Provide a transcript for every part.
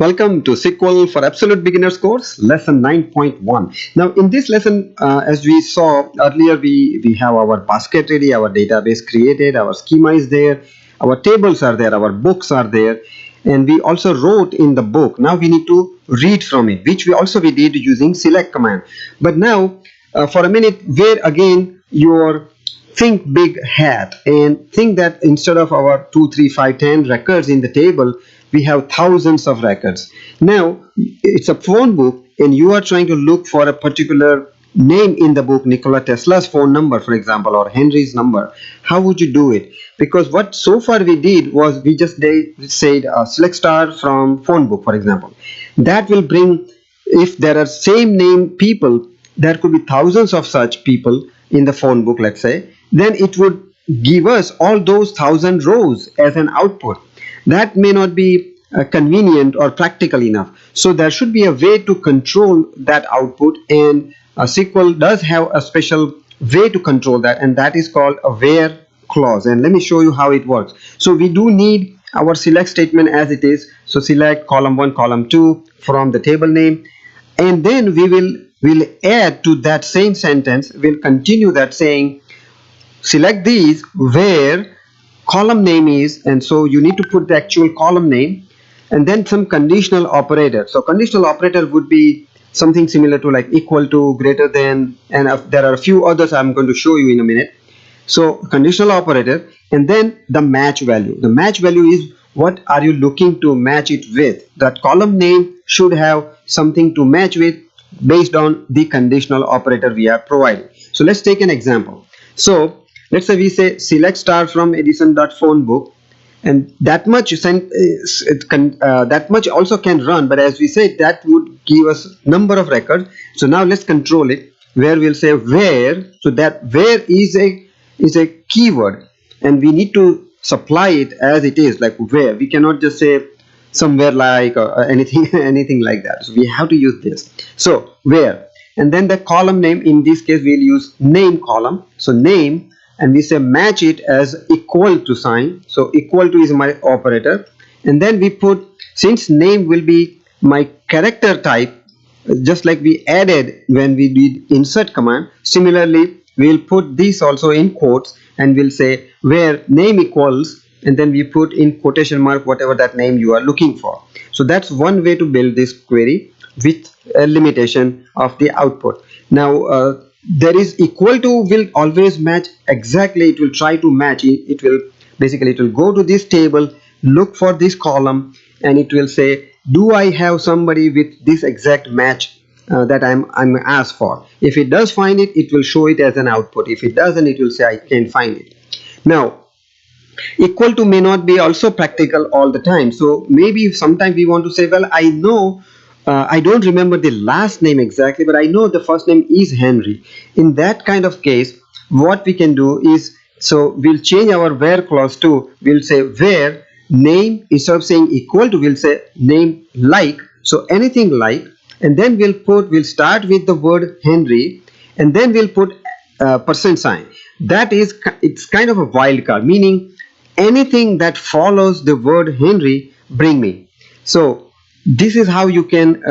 Welcome to SQL for Absolute Beginners course, lesson 9.1. Now, in this lesson, as we saw earlier, we have our basket ready, our database created, our schema is there, our tables are there, our books are there, and we also wrote in the book. Now we need to read from it, which we did using select command. But now, for a minute, where again your think big hat and think that instead of our 2, 3, 5, 10 records in the table, we have thousands of records. Now it's a phone book and you are trying to look for a particular name in the book, Nikola Tesla's phone number, for example, or Henry's number. How would you do it? Because what so far we did was we just said select star from phone book, for example. That will bring, if there are same name people, there could be thousands of such people in the phone book, let's say, then it would give us all those 1,000 rows as an output. That may not be convenient or practical enough. So there should be a way to control that output, and SQL does have a special way to control that, and that is called a where clause. And let me show you how it works. So we do need our select statement as it is. So select column 1, column 2 from the table name, and then we'll add to that same sentence, we'll continue that saying select these where column name is, and so you need to put the actual column name and then some conditional operator. So conditional operator would be something similar to like equal to, greater than, and there are a few others I'm going to show you in a minute. So conditional operator, and then the match value. The match value is what are you looking to match it with. That column name should have something to match with based on the conditional operator we are providing. So let's take an example. So let's say we say select star from Edison.phone book, and that much that much also can run, but as we said, that would give us number of records. So now let's control it, where we'll say where. So that where is a keyword, and we need to supply it as it is, like where. We cannot just say somewhere like or anything like that. So we have to use this. So where, and then the column name, in this case we'll use name column. So name, and we say match it as equal to sign. So equal to is my operator, and then we put, since name will be my character type, just like we added when we did insert command, similarly we'll put this also in quotes, and we'll say where name equals, and then we put in quotation mark whatever that name you are looking for. So that's one way to build this query with a limitation of the output. Now there is equal to will always match exactly. It will try to match it. It will go to this table, look for this column, and it will say, do I have somebody with this exact match that I'm asked for. If it does find it, it will show it as an output. If it doesn't, it will say I can't find it. Now equal to may not be also practical all the time. So maybe sometimes we want to say, well, I know I don't remember the last name exactly, but I know the first name is Henry. In that kind of case, what we can do is, so we'll change our where clause to, we'll say where name, instead of saying equal to, we'll say name like, so anything like, and then we'll start with the word Henry, and then we'll put %sign. That is, it's kind of a wild card, meaning anything that follows the word Henry, bring me. So this is how you can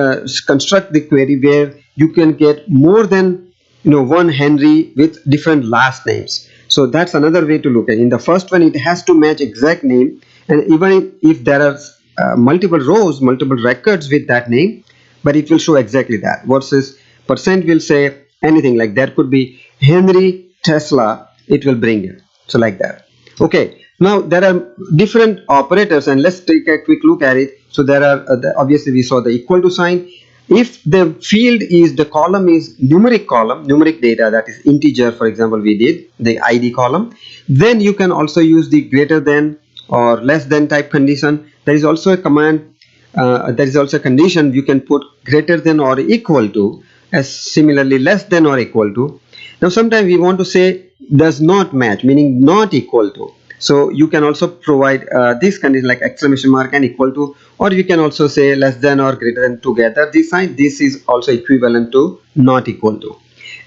construct the query where you can get more than one Henry with different last names. So that's another way to look at it. In the first one, it has to match exact name, and even if there are multiple rows, multiple records with that name, but it will show exactly that. Versus % will say anything, like there could be Henry Tesla, it will bring it. So like that. Okay. Now there are different operators, and let's take a quick look at it. So there are obviously we saw the equal to sign. If the field is, the column is numeric column, numeric data, that is integer, for example, we did the ID column, then you can also use the greater than or less than type condition. There is also a command, there is also a condition you can put greater than or equal to, as similarly less than or equal to. Now sometimes we want to say does not match, meaning not equal to. So you can also provide this condition like exclamation mark and equal to, or you can also say less than or greater than together. This sign, this is also equivalent to not equal to.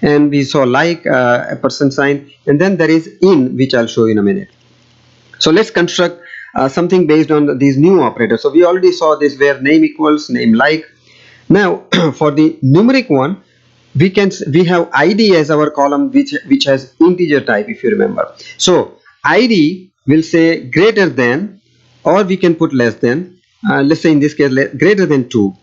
And we saw like a % sign, and then there is in, which I'll show you in a minute. So let's construct something based on these new operators. So we already saw this where name equals name like. Now for the numeric one, we have id as our column which has integer type, if you remember. So id will say greater than, or we can put less than. Let's say in this case greater than 2.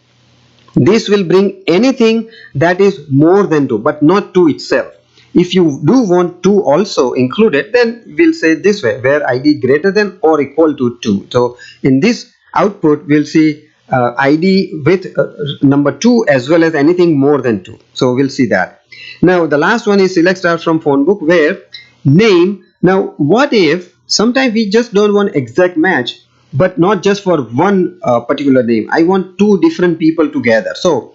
This will bring anything that is more than 2 but not 2 itself. If you do want 2 also included, then we'll say this way, where id greater than or equal to 2. So in this output we'll see id with number 2 as well as anything more than 2. So we'll see that. Now the last one is select star from phone book, where name. Now what if sometimes we just don't want exact match, but not just for one particular name. I want 2 different people together. So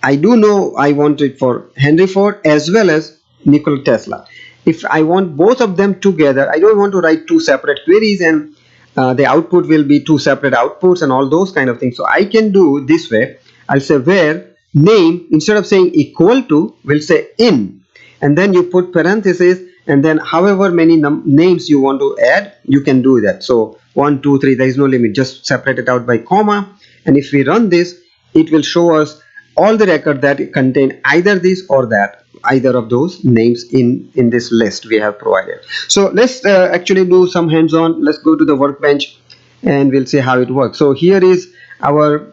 I do know I want it for Henry Ford as well as Nikola Tesla. If I want both of them together, I don't want to write 2 separate queries and the output will be 2 separate outputs and all those kind of things. So I can do this way. I'll say where name, instead of saying equal to, we'll say in, and then you put parenthesis, and then however many names you want to add, you can do that. So 1, 2, 3, there is no limit, just separate it out by comma. And if we run this, it will show us all the record that contain either this or that, either of those names in this list we have provided. So let's actually do some hands-on. Let's go to the workbench and we'll see how it works. So here is our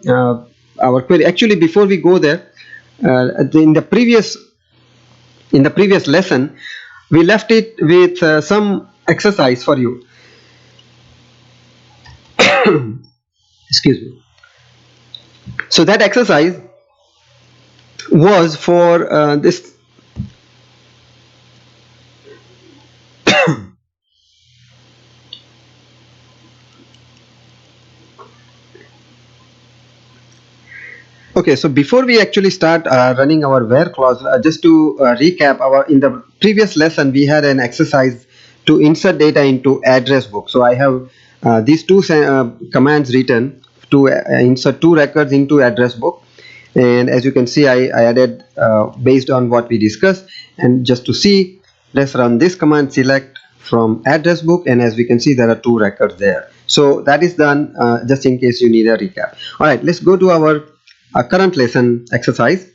query. Actually, before we go there, in the previous lesson we left it with some exercise for you. Excuse me. So that exercise was for this okay, so before we actually start running our where clause, just to recap, in the previous lesson we had an exercise to insert data into address book. So I have these 2 commands written to insert 2 records into address book, and as you can see I added based on what we discussed. And just to see, let's run this command, select from address book, and as we can see there are 2 records there. So that is done, just in case you need a recap. Alright, let's go to our current lesson exercise.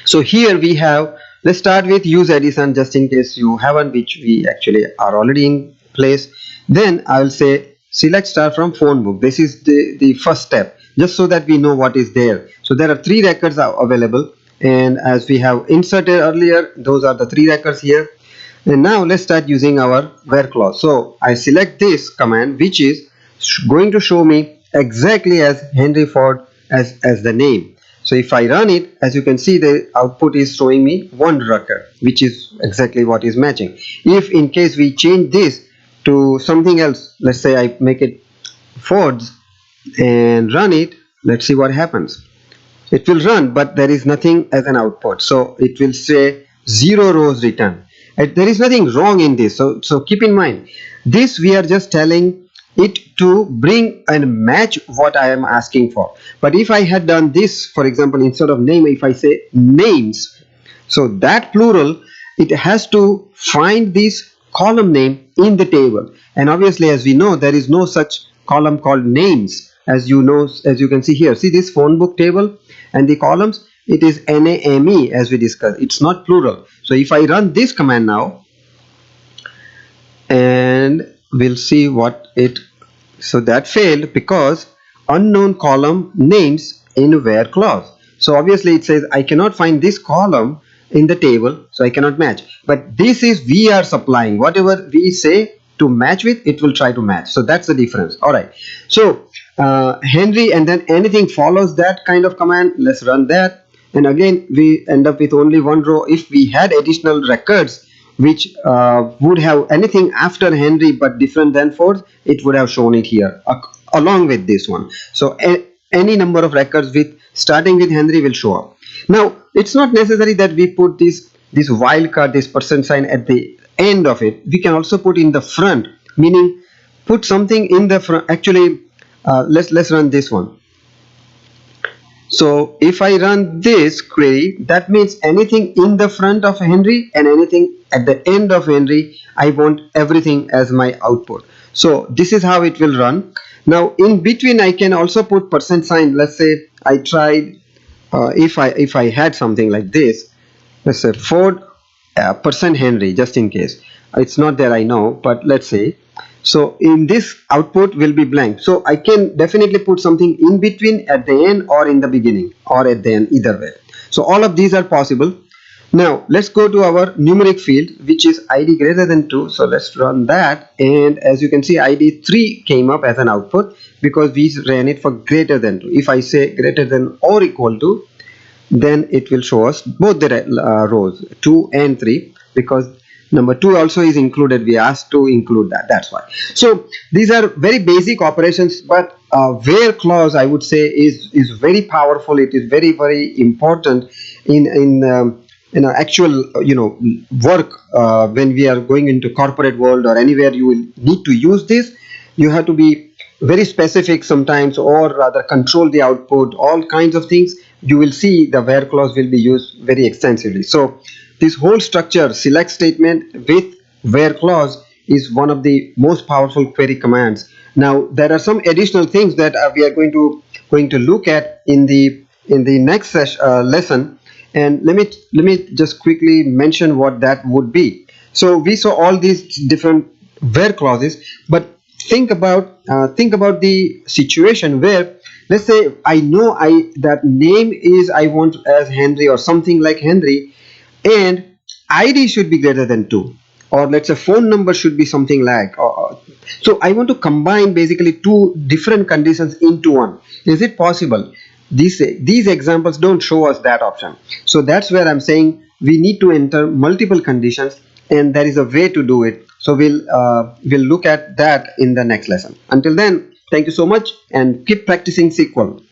So here we have, let's start with use addition, just in case you haven't, which we actually are already in place. Then I will say select star from phone book. This is the first step, just so that we know what is there. So there are 3 records available, and as we have inserted earlier, those are the 3 records here. And now let's start using our where clause. So I select this command, which is going to show me exactly as Henry Ford as the name. So if I run it, as you can see, the output is showing me 1 record, which is exactly what is matching. If in case we change this to something else, let's say I make it Ford's and run it, let's see what happens. It will run, but there is nothing as an output. So it will say 0 rows returned. There is nothing wrong in this. So keep in mind, this we are just telling it to bring and match what I am asking for. But if I had done this, for example, instead of name, if I say names, so that plural, it has to find this column name in the table. And obviously, as we know, there is no such column called names, as you know, as you can see here. See this phone book table and the columns, it is NAME as we discussed. It's not plural. So if I run this command now, and we'll see what it, so that failed because unknown column names in where clause. So obviously it says I cannot find this column in the table, so I cannot match. But this is we are supplying whatever we say to match with, it will try to match. So that's the difference. All right, so Henry, and then anything follows that kind of command. Let's run that, and again we end up with only 1 row. If we had additional records which would have anything after Henry but different than Ford, it would have shown it here along with this one. So any number of records with starting with Henry will show up. Now it's not necessary that we put this wildcard, this %sign at the end of it. We can also put in the front, meaning put something in the front. Actually, let's run this one. So if I run this query, that means anything in the front of Henry and anything at the end of Henry, I want everything as my output. So this is how it will run. Now in between I can also put percent sign. Let's say I tried, if I had something like this, let's say Ford percent Henry, just in case. It's not there, I know, but let's say. So in this output will be blank. So I can definitely put something in between, at the end, or in the beginning, or at the end, either way. So all of these are possible. Now let's go to our numeric field, which is id greater than 2. So let's run that, and as you can see, id 3 came up as an output because we ran it for greater than 2. If I say greater than or equal to, then it will show us both the rows 2 and 3, because number 2 also is included. We asked to include that, that's why. So these are very basic operations, but where clause, I would say, is very powerful. It is very, very important in actual work, when we are going into corporate world or anywhere you will need to use this. You have to be very specific sometimes, or rather control the output, all kinds of things. You will see the where clause will be used very extensively. So this whole structure, select statement with where clause, is one of the most powerful query commands. Now there are some additional things that we are going to look at in the next lesson, and let me just quickly mention what that would be. So we saw all these different where clauses, but think about the situation where, let's say, I know that name is, I want as Henry or something like Henry, and id should be greater than 2, or let's say phone number should be something like, so I want to combine basically two different conditions into one. Is it possible? These examples don't show us that option. So that's where I'm saying we need to enter multiple conditions, and there is a way to do it. So we'll look at that in the next lesson. Until then, thank you so much, and keep practicing SQL.